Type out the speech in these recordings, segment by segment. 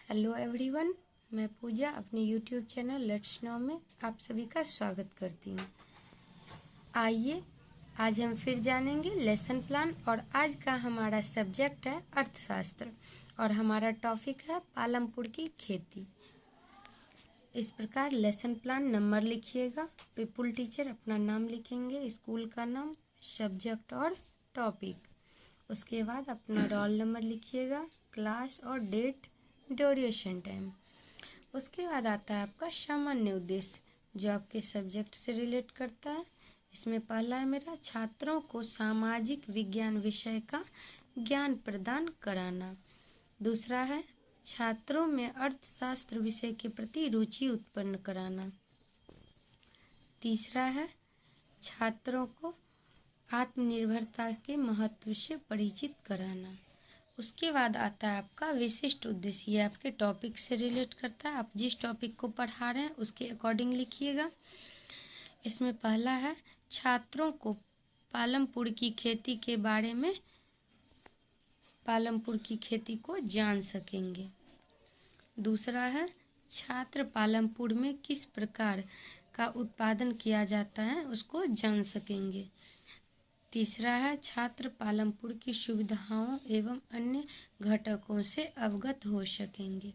Hello everyone, मैं पूजा अपने YouTube channel let's no में आप सभी का स्वागत करती हूँ। आइए आज हम फिर जानेंगे लेसन प्लान और आज का हमारा सब्जेक्ट है अर्थशास्त्र और हमारा टॉपिक है पालमपुर की खेती। इस प्रकार लेसन प्लान नंबर लिखिएगा, पीपुल टीचर अपना नाम लिखेंगे, स्कूल का नाम, सब्जेक्ट और टॉपिक। उसके बाद अपना रोल नंबर लिखिएगा, क्लास और डेट, ड्यूरेशन टाइम। उसके बाद आता है आपका सामान्य उद्देश्य जो आपके सब्जेक्ट से रिलेट करता है। इसमें पहला है मेरा छात्रों को सामाजिक विज्ञान विषय का ज्ञान प्रदान कराना। दूसरा है छात्रों में अर्थशास्त्र विषय के प्रति रुचि उत्पन्न कराना। तीसरा है छात्रों को आत्मनिर्भरता के महत्व से परिचित कराना। उसके बाद आता है आपका विशिष्ट उद्देश्य, ये आपके टॉपिक से रिलेट करता है। आप जिस टॉपिक को पढ़ा रहे हैं उसके अकॉर्डिंग लिखिएगा। इसमें पहला है छात्रों को पालमपुर की खेती के बारे में, पालमपुर की खेती को जान सकेंगे। दूसरा है छात्र पालमपुर में किस प्रकार का उत्पादन किया जाता है उसको जान सकेंगे। तीसरा है छात्र पालमपुर की सुविधाओं एवं अन्य घटकों से अवगत हो सकेंगे।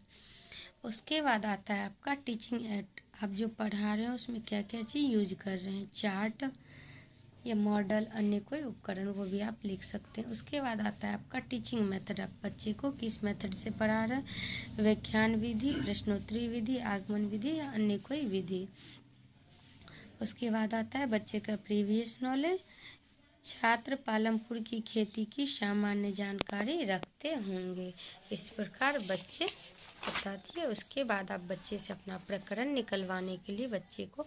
उसके बाद आता है आपका टीचिंग एड, आप जो पढ़ा रहे हो उसमें क्या क्या चीज़ यूज कर रहे हैं, चार्ट या मॉडल, अन्य कोई उपकरण, वो भी आप लिख सकते हैं। उसके बाद आता है आपका टीचिंग मेथड, आप बच्चे को किस मेथड से पढ़ा रहे हैं, व्याख्यान विधि, प्रश्नोत्तरी विधि, आगमन विधि या अन्य कोई विधि। उसके बाद आता है बच्चे का प्रीवियस नॉलेज, छात्र पालमपुर की खेती की सामान्य जानकारी रखते होंगे। इस प्रकार बच्चे बता दिए। उसके बाद आप बच्चे से अपना प्रकरण निकलवाने के लिए बच्चे को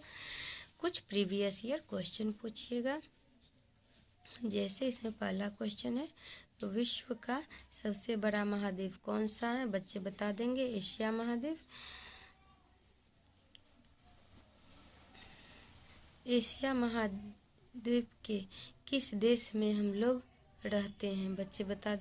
कुछ प्रीवियस ईयर क्वेश्चन पूछिएगा। जैसे इसमें पहला क्वेश्चन है तो विश्व का सबसे बड़ा महाद्वीप कौन सा है, बच्चे बता देंगे एशिया महाद्वीप। एशिया महाद्वीप के किस देश में हम लोग रहते हैं, बच्चे बता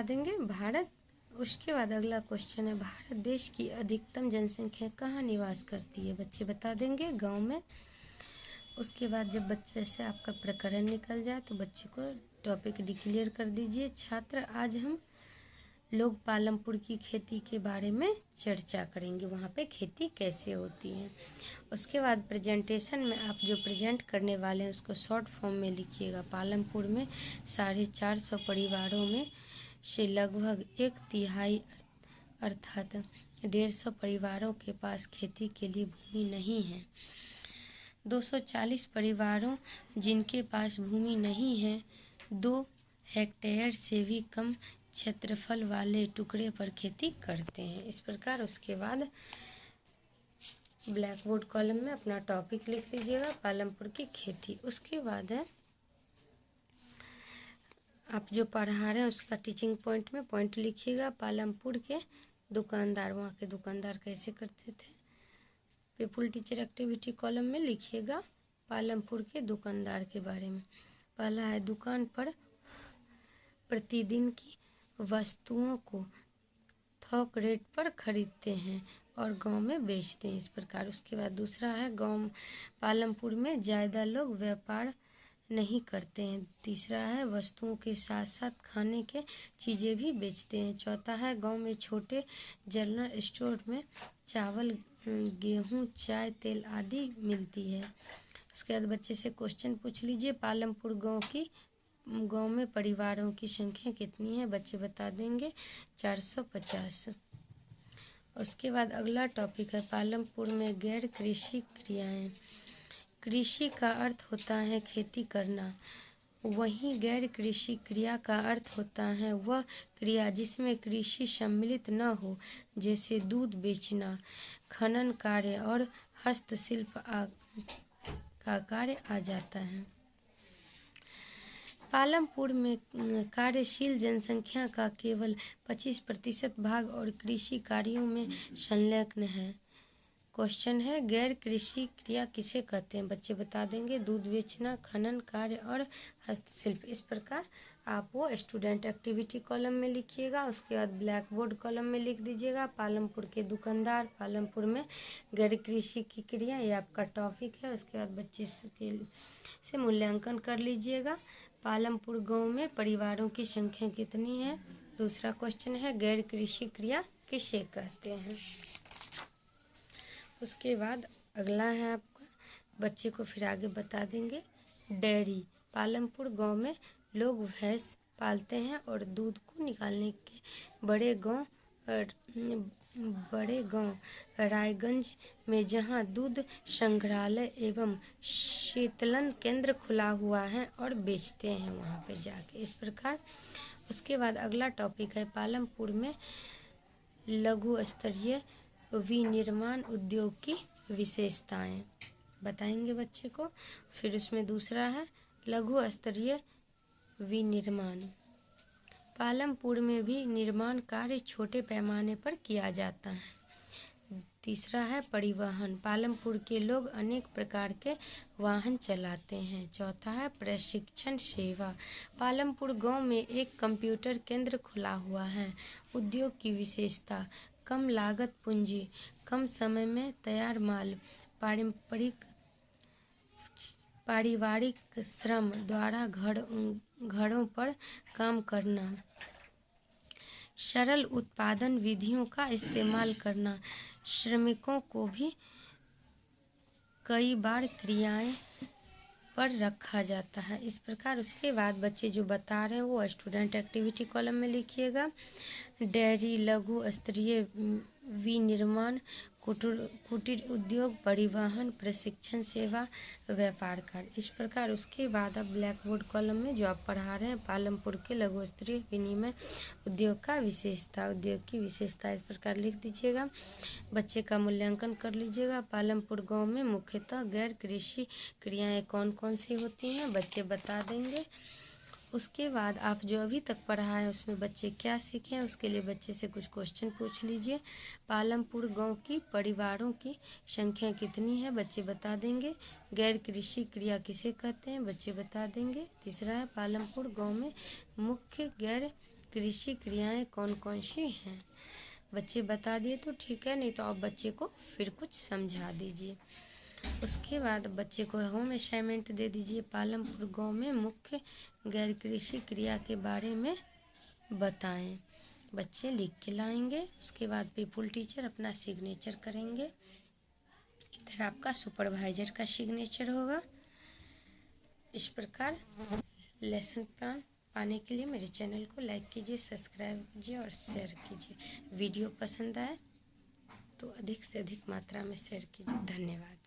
देंगे भारत। उसके बाद अगला क्वेश्चन है भारत देश की अधिकतम जनसंख्या कहाँ निवास करती है, बच्चे बता देंगे गांव में। उसके बाद जब बच्चे से आपका प्रकरण निकल जाए तो बच्चे को टॉपिक डिक्लेयर कर दीजिए। छात्र आज हम लोग पालमपुर की खेती के बारे में चर्चा करेंगे, वहाँ पे खेती कैसे होती है। उसके बाद प्रेजेंटेशन में आप जो प्रेजेंट करने वाले हैं उसको शॉर्ट फॉर्म में लिखिएगा। पालमपुर में 450 परिवारों में से लगभग 1/3 अर्थात 150 परिवारों के पास खेती के लिए भूमि नहीं है। 240 परिवारों जिनके पास भूमि नहीं है 2 हेक्टेयर से भी कम क्षेत्रफल वाले टुकड़े पर खेती करते हैं। इस प्रकार उसके बाद ब्लैक बोर्ड कॉलम में अपना टॉपिक लिख दीजिएगा पालमपुर की खेती। उसके बाद है आप जो पढ़ा रहे हैं उसका टीचिंग पॉइंट में पॉइंट लिखिएगा। पालमपुर के दुकानदार, वहाँ के दुकानदार कैसे करते थे। पीपुल टीचर एक्टिविटी कॉलम में लिखिएगा पालमपुर के दुकानदार के बारे में। पहला है दुकान पर प्रतिदिन की वस्तुओं को थोक रेट पर खरीदते हैं और गांव में बेचते हैं, इस प्रकार। उसके बाद दूसरा है गांव पालमपुर में ज़्यादा लोग व्यापार नहीं करते हैं। तीसरा है वस्तुओं के साथ साथ खाने के चीज़ें भी बेचते हैं। चौथा है गांव में छोटे जनरल स्टोर में चावल, गेहूं, चाय, तेल आदि मिलती है। उसके बाद बच्चे से क्वेश्चन पूछ लीजिए पालमपुर गांव में परिवारों की संख्या कितनी है, बच्चे बता देंगे 450। उसके बाद अगला टॉपिक है पालमपुर में गैर कृषि क्रियाएं। कृषि का अर्थ होता है खेती करना, वहीं गैर कृषि क्रिया का अर्थ होता है वह क्रिया जिसमें कृषि सम्मिलित न हो, जैसे दूध बेचना, खनन कार्य और हस्तशिल्प का कार्य आ जाता है। पालमपुर में कार्यशील जनसंख्या का केवल 25% भाग और कृषि कार्यों में संलग्न है। क्वेश्चन है गैर कृषि क्रिया किसे कहते हैं, बच्चे बता देंगे दूध बेचना, खनन कार्य और हस्तशिल्प। इस प्रकार आप वो स्टूडेंट एक्टिविटी कॉलम में लिखिएगा। उसके बाद ब्लैक बोर्ड कॉलम में लिख दीजिएगा पालमपुर के दुकानदार, पालमपुर में गैर कृषि की क्रिया, ये आपका टॉपिक है। उसके बाद बच्चे से मूल्यांकन कर लीजिएगा। पालमपुर गांव में परिवारों की संख्या कितनी है? दूसरा क्वेश्चन है गैर कृषि क्रिया किसे कहते हैं। उसके बाद अगला है आपका, बच्चे को फिर आगे बता देंगे। डेयरी, पालमपुर गांव में लोग भैंस पालते हैं और दूध को निकालने के बड़े गांव रायगंज में जहां दूध संग्रहालय एवं शीतलन केंद्र खुला हुआ है और बेचते हैं वहां पे जाके, इस प्रकार। उसके बाद अगला टॉपिक है पालमपुर में लघु स्तरीय विनिर्माण उद्योग की विशेषताएं, बताएंगे बच्चे को। फिर उसमें दूसरा है लघु स्तरीय विनिर्माण, पालमपुर में भी निर्माण कार्य छोटे पैमाने पर किया जाता है। तीसरा है परिवहन, पालमपुर के लोग अनेक प्रकार के वाहन चलाते हैं। चौथा है प्रशिक्षण सेवा, पालमपुर गांव में एक कंप्यूटर केंद्र खुला हुआ है। उद्योग की विशेषता, कम लागत पूंजी, कम समय में तैयार माल, पारिवारिक श्रम द्वारा घरों पर काम करना, सरल उत्पादन विधियों का इस्तेमाल करना, श्रमिकों को भी कई बार क्रियाएं पर रखा जाता है, इस प्रकार। उसके बाद बच्चे जो बता रहे हैं वो स्टूडेंट एक्टिविटी कॉलम में लिखिएगा। डेयरी, लघु स्तरीय विनिर्माण, कुटीर उद्योग, परिवहन, प्रशिक्षण सेवा, व्यापार कार्य, इस प्रकार। उसके बाद अब ब्लैक बोर्ड कॉलम में जो आप पढ़ा रहे हैं पालमपुर के लघु स्तरीय विनिमय उद्योग का विशेषता, उद्योग की विशेषता, इस प्रकार लिख दीजिएगा। बच्चे का मूल्यांकन कर लीजिएगा। पालमपुर गांव में मुख्यतः गैर कृषि क्रियाएं कौन कौन सी होती हैं, बच्चे बता देंगे। उसके बाद आप जो अभी तक पढ़ा है उसमें बच्चे क्या सीखे हैं, उसके लिए बच्चे से कुछ क्वेश्चन पूछ लीजिए। पालमपुर गांव की परिवारों की संख्या कितनी है, बच्चे बता देंगे। गैर कृषि क्रिया किसे कहते हैं, बच्चे बता देंगे। तीसरा है पालमपुर गांव में मुख्य गैर कृषि क्रियाएं कौन कौन सी हैं, बच्चे बता दिए तो ठीक है, नहीं तो आप बच्चे को फिर कुछ समझा दीजिए। उसके बाद बच्चे को होम असाइनमेंट दे दीजिए, पालमपुर गांव में मुख्य गैर कृषि क्रिया के बारे में बताएं, बच्चे लिख के लाएंगे। उसके बाद पीपुल टीचर अपना सिग्नेचर करेंगे। इधर आपका सुपरवाइजर का सिग्नेचर होगा। इस प्रकार लेसन प्लान पाने के लिए मेरे चैनल को लाइक कीजिए, सब्सक्राइब कीजिए और शेयर कीजिए। वीडियो पसंद आए तो अधिक से अधिक मात्रा में शेयर कीजिए। धन्यवाद।